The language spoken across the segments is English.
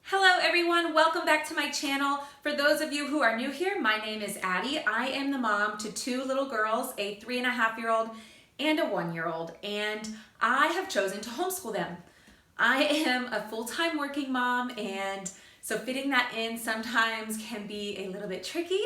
Hello everyone, welcome back to my channel. For those of you who are new here, my name is Addie. I am the mom to two little girls, a 3.5-year-old and a 1-year-old, and I have chosen to homeschool them. I am a full-time working mom, and so fitting that in sometimes can be a little bit tricky,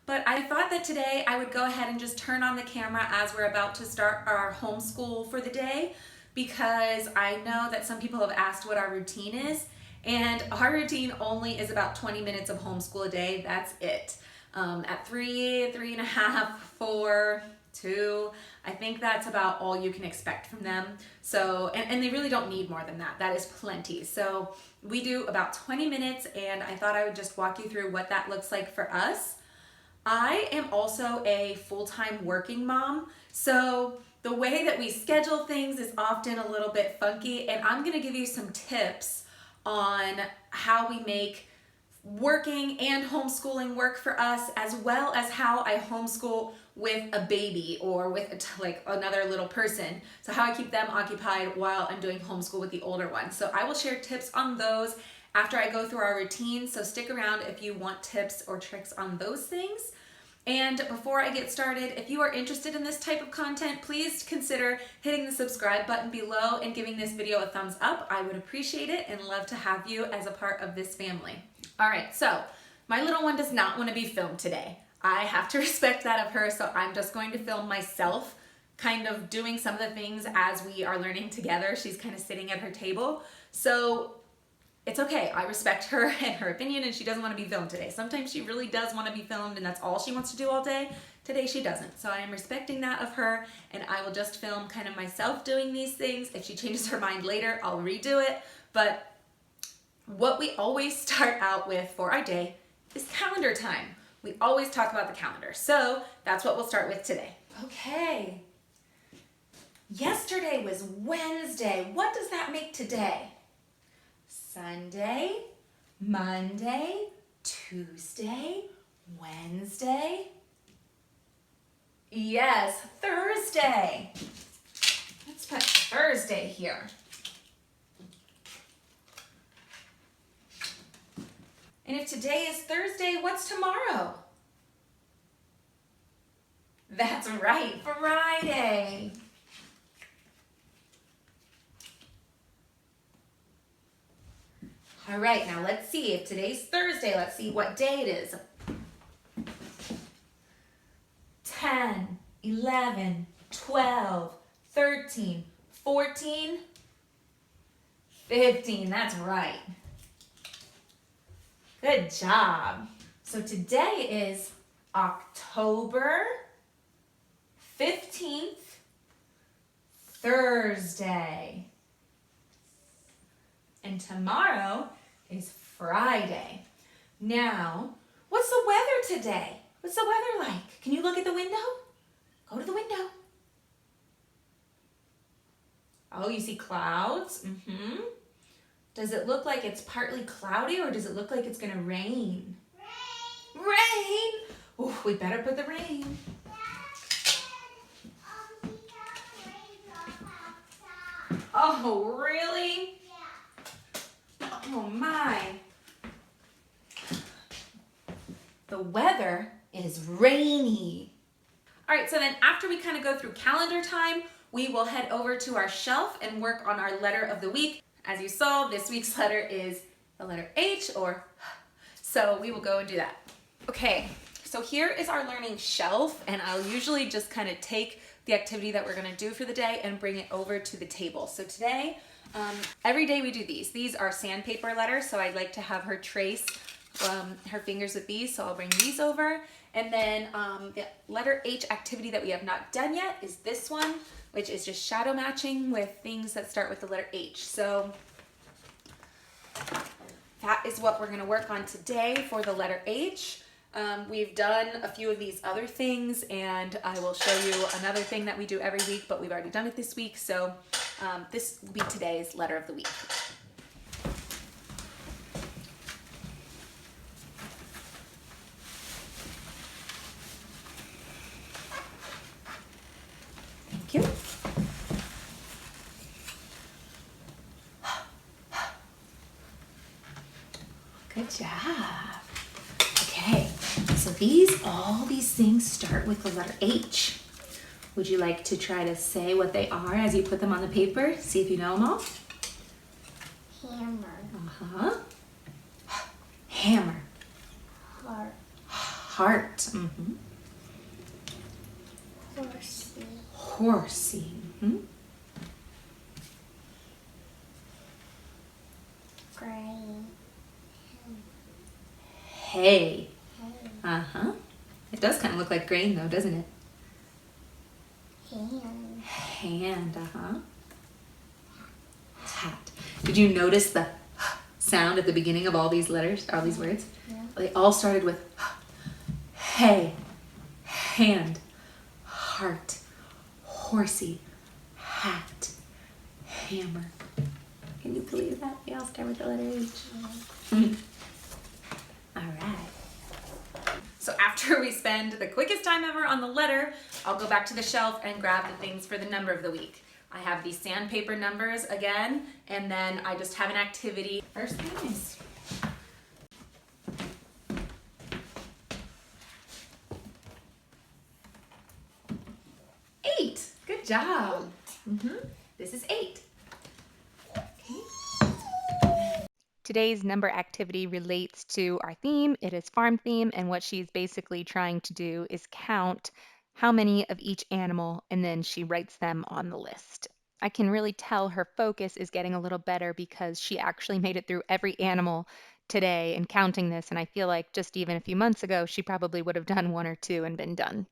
but I thought that today I would go ahead and just turn on the camera as we're about to start our homeschool for the day, because I know that some people have asked what our routine is. And our routine only is about 20 minutes of homeschool a day. That's it. At 3, 3.5, 4, 2, I think that's about all you can expect from them. So, and they really don't need more than that. That is plenty. So we do about 20 minutes, and I thought I would just walk you through what that looks like for us. I am also a full-time working mom, so the way that we schedule things is often a little bit funky, and I'm gonna give you some tips on how we make working and homeschooling work for us, as well as how I homeschool with a baby or with like another little person. So how I keep them occupied while I'm doing homeschool with the older one. So I will share tips on those after I go through our routine. So stick around if you want tips or tricks on those things. And before I get started, if you are interested in this type of content, please consider hitting the subscribe button below and giving this video a thumbs up. I would appreciate it and love to have you as a part of this family. All right, so my little one does not want to be filmed today. I have to respect that of her, so I'm just going to film myself kind of doing some of the things as we are learning together. She's kind of sitting at her table. So it's okay, I respect her and her opinion, and she doesn't want to be filmed today. Sometimes she really does want to be filmed and that's all she wants to do all day. Today she doesn't. So I am respecting that of her, and I will just film kind of myself doing these things. If she changes her mind later, I'll redo it. But what we always start out with for our day is calendar time. We always talk about the calendar. So that's what we'll start with today. Okay. Yesterday was Wednesday. What does that make today? Sunday, Monday, Tuesday, Wednesday. Yes, Thursday. Let's put Thursday here. And if today is Thursday, what's tomorrow? That's right, Friday. All right, now let's see if today's Thursday. Let's see what day it is. 10, 11, 12, 13, 14, 15. That's right. Good job. So today is October 15th, Thursday. And tomorrow is Friday. Now, what's the weather today? What's the weather like? Can you look at the window? Go to the window. Oh, you see clouds? Mm-hmm. Does it look like it's partly cloudy, or does it look like it's gonna rain? Rain! Rain! Oh, we better put the rain. Oh, really? Oh my. The weather is rainy. All right, so then after we kind of go through calendar time, we will head over to our shelf and work on our letter of the week. As you saw, this week's letter is the letter H, so we will go and do that. Okay, so here is our learning shelf, and I'll usually just kind of take the activity that we're gonna do for the day and bring it over to the table. So today, every day we do these. These are sandpaper letters, so I'd like to have her trace her fingers with these, so I'll bring these over. And then the letter H activity that we have not done yet is this one, which is just shadow matching with things that start with the letter H. So that is what we're gonna work on today for the letter H. We've done a few of these other things, and I will show you another thing that we do every week, but we've already done it this week, so this will be today's letter of the week. Thank you. Good job. Okay, so all these things start with the letter H. Would you like to try to say what they are as you put them on the paper? See if you know them all. Hammer. Uh-huh. Hammer. Heart. Heart. Mm-hmm. Horsey. Horsey. Mm-hmm. Grain. Hay. Hay. Uh-huh. It does kind of look like grain though, doesn't it? Hand. Hand, uh-huh. Hat. Did you notice the sound at the beginning of all these letters, all these words? Yeah. They all started with hay, hand, heart, horsey, hat, hammer. Can you believe that? They all start with the letter H. Yeah. All right. So after we spend the quickest time ever on the letter, I'll go back to the shelf and grab the things for the number of the week. I have these sandpaper numbers again, and then I just have an activity. First thing is 8. Good job. This is 8. Today's number activity relates to our theme. It is farm theme, and what she's basically trying to do is count how many of each animal, and then she writes them on the list. I can really tell her focus is getting a little better because she actually made it through every animal today and counting this, and I feel like just even a few months ago, she probably would have done 1 or 2 and been done.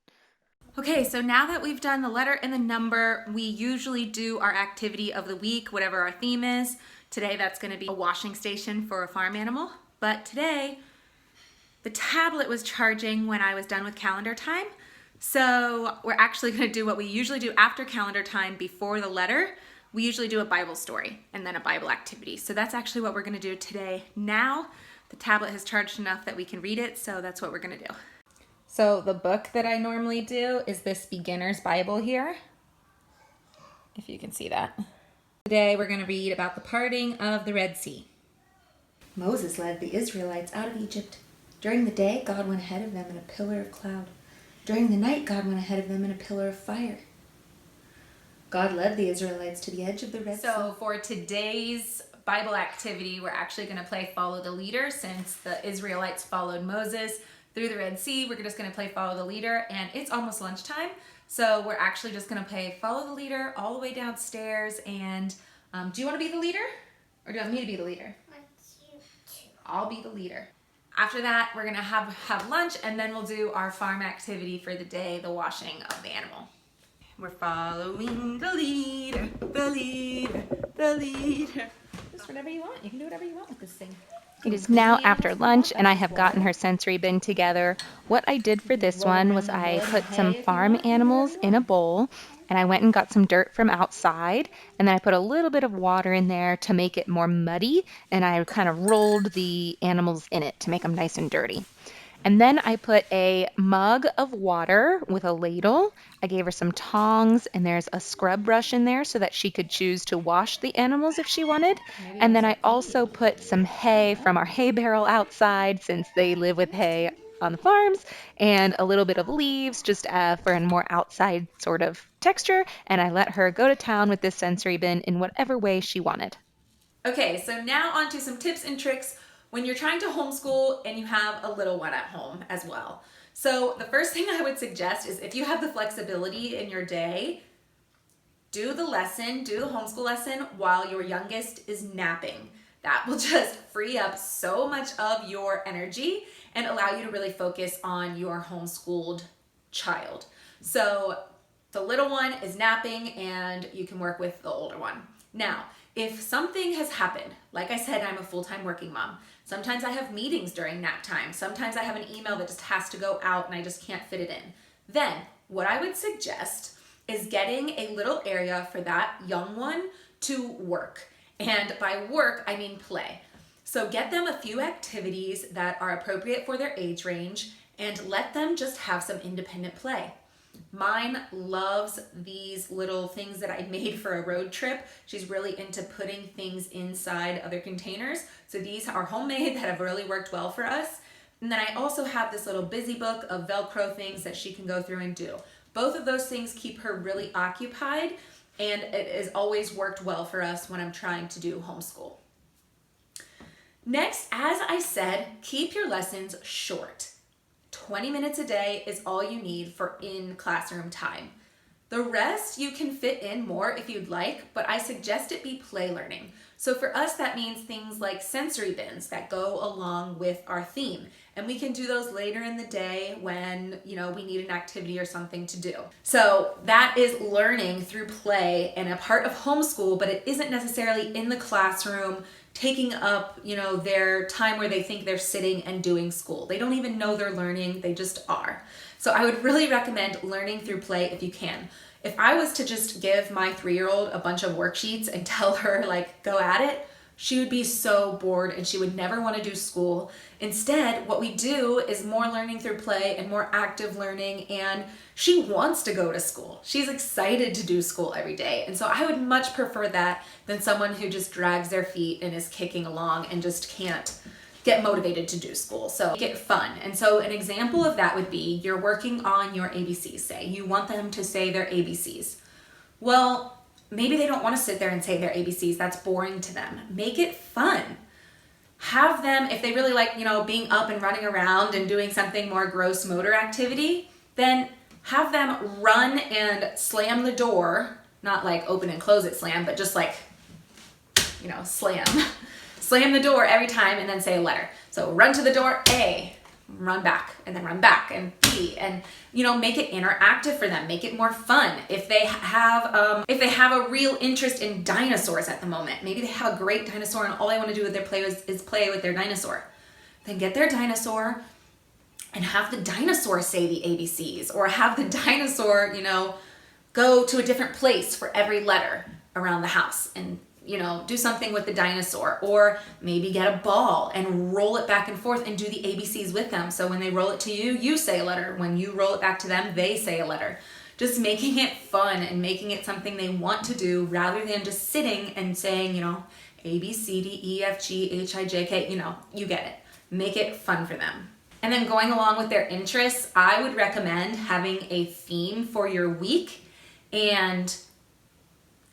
Okay, so now that we've done the letter and the number, we usually do our activity of the week, whatever our theme is. Today that's going to be a washing station for a farm animal. But today, the tablet was charging when I was done with calendar time. So we're actually going to do what we usually do after calendar time before the letter. We usually do a Bible story and then a Bible activity. So that's actually what we're going to do today. Now the tablet has charged enough that we can read it, so that's what we're going to do. So the book that I normally do is this beginner's Bible here, if you can see that. Today we're going to read about the parting of the Red Sea. Moses led the Israelites out of Egypt. During the day, God went ahead of them in a pillar of cloud. During the night, God went ahead of them in a pillar of fire. God led the Israelites to the edge of the Red Sea. So for today's Bible activity, we're actually going to play Follow the Leader. Since the Israelites followed Moses through the Red Sea, we're just going to play Follow the Leader, and it's almost lunchtime. So we're actually just going to play Follow the Leader all the way downstairs. And do you want to be the leader? Or do you want me to be the leader? I'll be the leader. After that, we're going to have lunch, and then we'll do our farm activity for the day, the washing of the animal. We're following the leader, the leader, the leader. Just whatever you want. You can do whatever you want with this thing. It is now after lunch, and I have gotten her sensory bin together. What I did for this one was I put some farm animals in a bowl, and I went and got some dirt from outside, and then I put a little bit of water in there to make it more muddy, and I kind of rolled the animals in it to make them nice and dirty. And then I put a mug of water with a ladle. I gave her some tongs, and there's a scrub brush in there so that she could choose to wash the animals if she wanted. And then I also put some hay from our hay barrel outside, since they live with hay on the farms, and a little bit of leaves just for a more outside sort of texture. And I let her go to town with this sensory bin in whatever way she wanted. Okay, so now on to some tips and tricks when you're trying to homeschool and you have a little one at home as well. So the first thing I would suggest is, if you have the flexibility in your day, do the homeschool lesson while your youngest is napping. That will just free up so much of your energy and allow you to really focus on your homeschooled child. So the little one is napping and you can work with the older one. Now, if something has happened, like I said, I'm a full-time working mom. Sometimes I have meetings during nap time. Sometimes I have an email that just has to go out and I just can't fit it in. Then what I would suggest is getting a little area for that young one to work. And by work, I mean play. So get them a few activities that are appropriate for their age range and let them just have some independent play. Mine loves these little things that I made for a road trip. She's really into putting things inside other containers. So these are homemade that have really worked well for us. And then I also have this little busy book of Velcro things that she can go through and do. Both of those things keep her really occupied, and it has always worked well for us when I'm trying to do homeschool. Next, as I said, keep your lessons short. 20 minutes a day is all you need for in-classroom time. The rest you can fit in more if you'd like, but I suggest it be play learning. So for us, that means things like sensory bins that go along with our theme. And we can do those later in the day when, we need an activity or something to do. So that is learning through play and a part of homeschool, but it isn't necessarily in the classroom taking up, their time where they think they're sitting and doing school. They don't even know they're learning, they just are. So I would really recommend learning through play if you can. If I was to just give my 3-year-old a bunch of worksheets and tell her, go at it, she would be so bored and she would never want to do school. Instead, what we do is more learning through play and more active learning, and she wants to go to school. She's excited to do school every day. And so I would much prefer that than someone who just drags their feet and is kicking along and just can't get motivated to do school. So make it fun. And so an example of that would be you're working on your ABCs, say. You want them to say their ABCs. Well, maybe they don't want to sit there and say their ABCs. That's boring to them. Make it fun. Have them, if they really like, being up and running around and doing something more gross motor activity, then have them run and slam the door, not like open and close it slam, but just slam. Slam the door every time and then say a letter. So run to the door, A, run back, and then run back, and B, and make it interactive for them. Make it more fun. If they have a real interest in dinosaurs at the moment, maybe they have a great dinosaur and all they want to do with their play is play with their dinosaur. Then get their dinosaur and have the dinosaur say the ABCs, or have the dinosaur, go to a different place for every letter around the house and do something with the dinosaur, or maybe get a ball and roll it back and forth and do the ABCs with them. So when they roll it to you, you say a letter. When you roll it back to them, they say a letter. Just making it fun and making it something they want to do rather than just sitting and saying, A, B, C, D, E, F, G, H, I, J, K, you get it. Make it fun for them. And then going along with their interests, I would recommend having a theme for your week and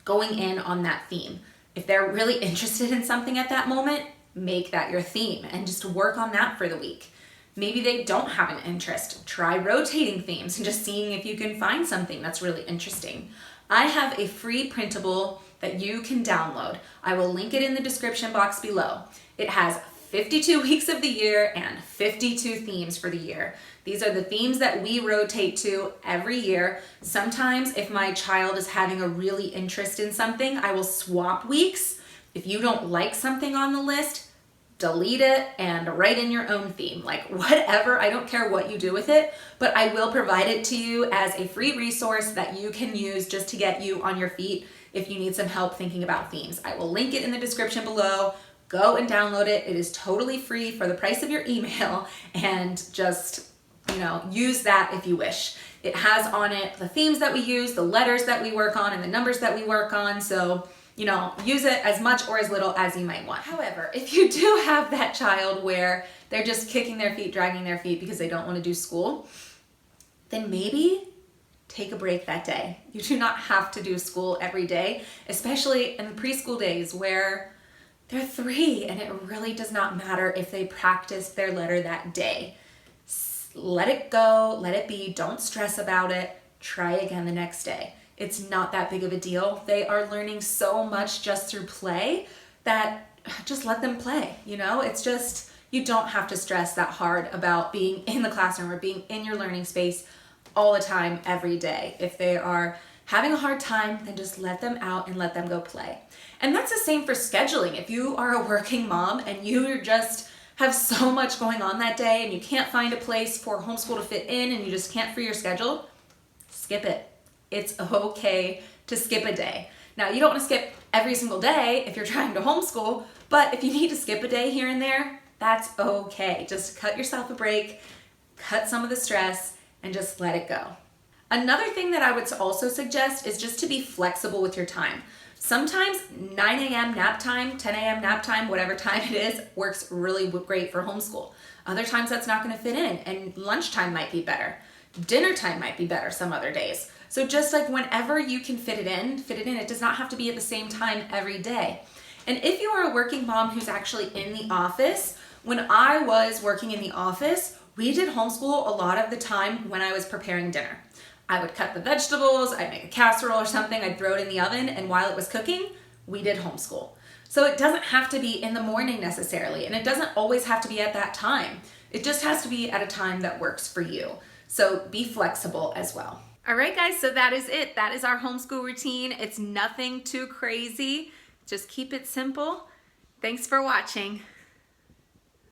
going in on that theme. If they're really interested in something at that moment, make that your theme and just work on that for the week. Maybe they don't have an interest. Try rotating themes and just seeing if you can find something that's really interesting. I have a free printable that you can download. I will link it in the description box below. It has 52 weeks of the year and 52 themes for the year. These are the themes that we rotate to every year. Sometimes if my child is having a really interest in something, I will swap weeks. If you don't like something on the list, delete it and write in your own theme. Whatever, I don't care what you do with it, but I will provide it to you as a free resource that you can use just to get you on your feet if you need some help thinking about themes. I will link it in the description below. Go and download it. It is totally free for the price of your email, and just use that if you wish. It has on it the themes that we use, the letters that we work on, and the numbers that we work on. So, use it as much or as little as you might want. However, if you do have that child where they're just kicking their feet, dragging their feet because they don't want to do school, then maybe take a break that day. You do not have to do school every day, especially in the preschool days where they're 3 and it really does not matter if they practice their letter that day. Let it go, let it be, don't stress about it, try again the next day. It's not that big of a deal. They are learning so much just through play that just let them play, It's just, you don't have to stress that hard about being in the classroom or being in your learning space all the time, every day. If they are having a hard time, then just let them out and let them go play. And that's the same for scheduling. If you are a working mom and you just have so much going on that day and you can't find a place for homeschool to fit in and you just can't free your schedule, skip it. It's okay to skip a day. Now, you don't want to skip every single day if you're trying to homeschool, but if you need to skip a day here and there, that's okay. Just cut yourself a break, cut some of the stress, and just let it go. Another thing that I would also suggest is just to be flexible with your time. Sometimes 9 a.m. nap time, 10 a.m. nap time, whatever time it is, works really great for homeschool. Other times that's not going to fit in, and lunchtime might be better. Dinner time might be better some other days. So just like whenever you can fit it in, fit it in. It does not have to be at the same time every day. And if you are a working mom who's actually in the office, when I was working in the office, we did homeschool a lot of the time when I was preparing dinner. I would cut the vegetables, I'd make a casserole or something, I'd throw it in the oven, and while it was cooking, we did homeschool. So it doesn't have to be in the morning necessarily, and it doesn't always have to be at that time. It just has to be at a time that works for you. So be flexible as well. All right, guys, so that is it. That is our homeschool routine. It's nothing too crazy. Just keep it simple. Thanks for watching.